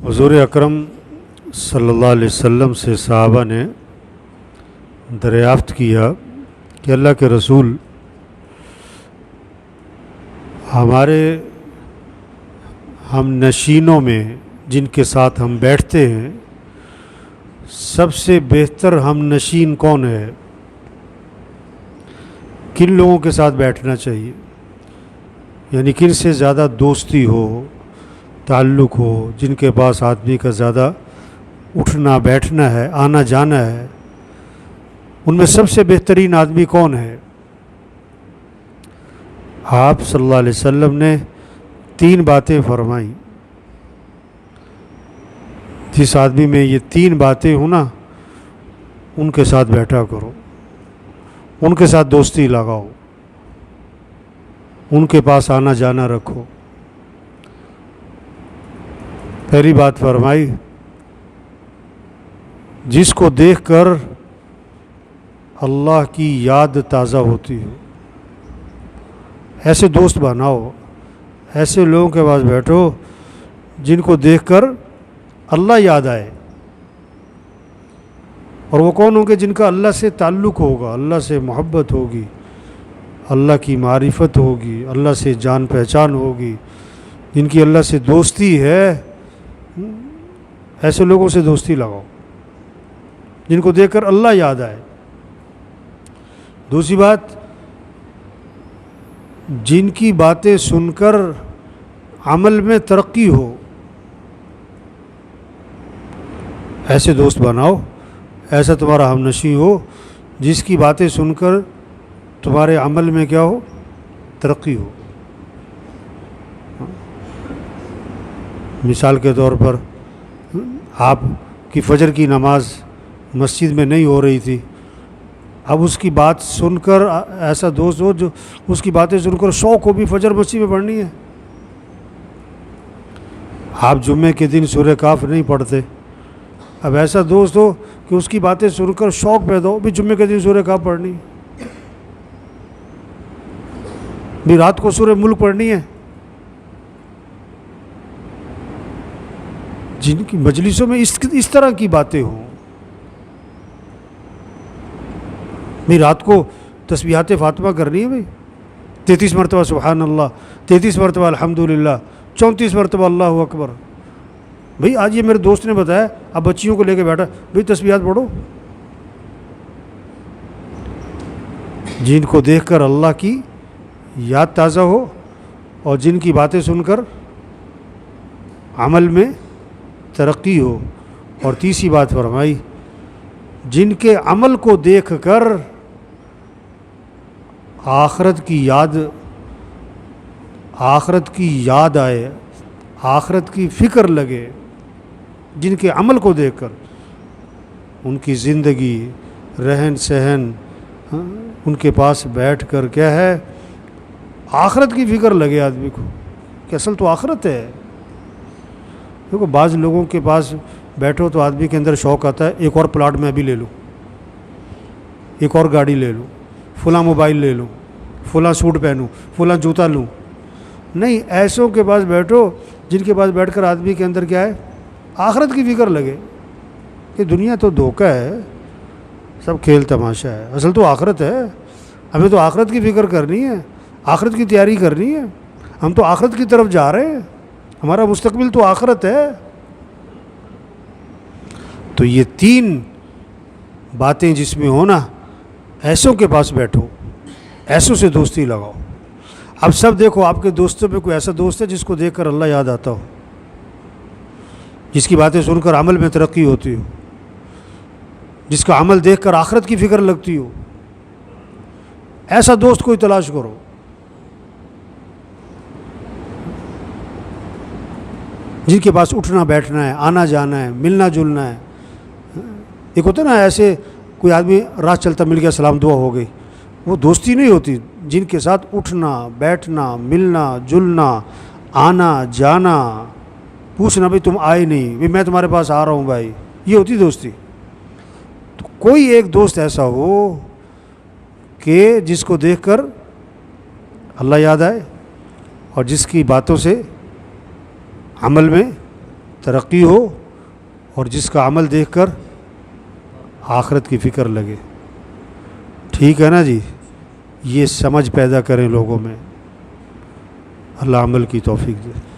حضور اکرم صلی اللہ علیہ وسلم سے صحابہ نے دریافت کیا کہ اللہ کے رسول، ہمارے ہم نشینوں میں جن کے ساتھ ہم بیٹھتے ہیں سب سے بہتر ہم نشین کون ہے؟ کن لوگوں کے ساتھ بیٹھنا چاہیے؟ یعنی کن سے زیادہ دوستی ہو، تعلق ہو، جن کے پاس آدمی کا زیادہ اٹھنا بیٹھنا ہے، آنا جانا ہے، ان میں سب سے بہترین آدمی کون ہے؟ آپ صلی اللہ علیہ وسلم نے 3 باتیں فرمائیں. جس آدمی میں یہ 3 باتیں ہوں نا، ان کے ساتھ بیٹھا کرو، ان کے ساتھ دوستی لگاؤ، ان کے پاس آنا جانا رکھو. پہلی بات فرمائی، جس کو دیکھ کر اللہ کی یاد تازہ ہوتی ہو، ایسے دوست بناؤ، ایسے لوگوں کے پاس بیٹھو جن کو دیکھ کر اللہ یاد آئے. اور وہ کون ہوں گے؟ جن کا اللہ سے تعلق ہوگا، اللہ سے محبت ہوگی، اللہ کی معرفت ہوگی، اللہ سے جان پہچان ہوگی، جن کی اللہ سے دوستی ہے. ایسے لوگوں سے دوستی لگاؤ جن کو دیکھ کر اللہ یاد آئے. دوسری بات، جن کی باتیں سن کر عمل میں ترقی ہو، ایسے دوست بناؤ، ایسا تمہارا ہم نشیں ہو جس کی باتیں سن کر تمہارے عمل میں کیا ہو؟ ترقی ہو. مثال کے طور پر، آپ کی فجر کی نماز مسجد میں نہیں ہو رہی تھی، اب اس کی بات سن کر ایسا دوست ہو جو اس کی باتیں سن کر شوق ہو بھی فجر مسجد میں پڑھنی ہے. آپ جمعے کے دن سورہ کاف نہیں پڑھتے، اب ایسا دوست ہو کہ اس کی باتیں سن کر شوق پیدا ہو بھی جمعے کے دن سورہ کاف پڑھنی ہے، بھی رات کو سورہ ملک پڑھنی ہے. جن کی مجلسوں میں اس طرح کی باتیں ہوں، بھی رات کو تسبیحات فاطمہ کرنی ہے، بھائی 33 مرتبہ سبحان اللہ، 33 مرتبہ الحمدللہ، 34 مرتبہ اللہ اکبر. بھئی آج یہ میرے دوست نے بتایا، اب بچیوں کو لے کے بیٹھا، بھئی تسبیحات پڑھو. جن کو دیکھ کر اللہ کی یاد تازہ ہو اور جن کی باتیں سن کر عمل میں ترقی ہو. اور تیسری بات فرمائی، جن کے عمل کو دیکھ کر آخرت کی یاد آئے، آخرت کی فکر لگے. جن کے عمل کو دیکھ کر ان کی زندگی، رہن سہن، ان کے پاس بیٹھ کر کیا ہے، آخرت کی فکر لگے آدمی کو کہ اصل تو آخرت ہے. دیکھو بعض لوگوں کے پاس بیٹھو تو آدمی کے اندر شوق آتا ہے، ایک اور پلاٹ میں بھی لے لوں، ایک اور گاڑی لے لوں، فلاں موبائل لے لوں، فلاں سوٹ پہنوں، فلاں جوتا لوں. نہیں، ایسوں کے پاس بیٹھو جن کے پاس بیٹھ کر آدمی کے اندر کیا ہے، آخرت کی فکر لگے کہ دنیا تو دھوکہ ہے، سب کھیل تماشا ہے، اصل تو آخرت ہے. ہمیں تو آخرت کی فکر کرنی ہے، آخرت کی تیاری کرنی ہے، ہم تو آخرت کی طرف جا رہے ہیں، ہمارا مستقبل تو آخرت ہے. تو یہ 3 باتیں جس میں ہونا، ایسوں کے پاس بیٹھو، ایسوں سے دوستی لگاؤ. اب سب دیکھو آپ کے دوستوں میں کوئی ایسا دوست ہے جس کو دیکھ کر اللہ یاد آتا ہو، جس کی باتیں سن کر عمل میں ترقی ہوتی ہو، جس کا عمل دیکھ کر آخرت کی فکر لگتی ہو. ایسا دوست کوئی تلاش کرو. جن کے پاس اٹھنا بیٹھنا ہے، آنا جانا ہے، ملنا جلنا ہے. ایک ہوتا ہے نا ایسے کوئی آدمی راہ چلتا مل گیا، سلام دعا ہو گئی، وہ دوستی نہیں ہوتی. جن کے ساتھ اٹھنا بیٹھنا، ملنا جلنا، آنا جانا، پوچھنا بھائی تم آئے نہیں، بھائی میں تمہارے پاس آ رہا ہوں بھائی، یہ ہوتی دوستی. تو کوئی ایک دوست ایسا ہو کہ جس کو دیکھ کر اللہ یاد آئے اور جس کی باتوں سے عمل میں ترقی ہو اور جس کا عمل دیکھ کر آخرت کی فکر لگے. ٹھیک ہے نا جی؟ یہ سمجھ پیدا کریں لوگوں میں. اللہ عمل کی توفیق دے.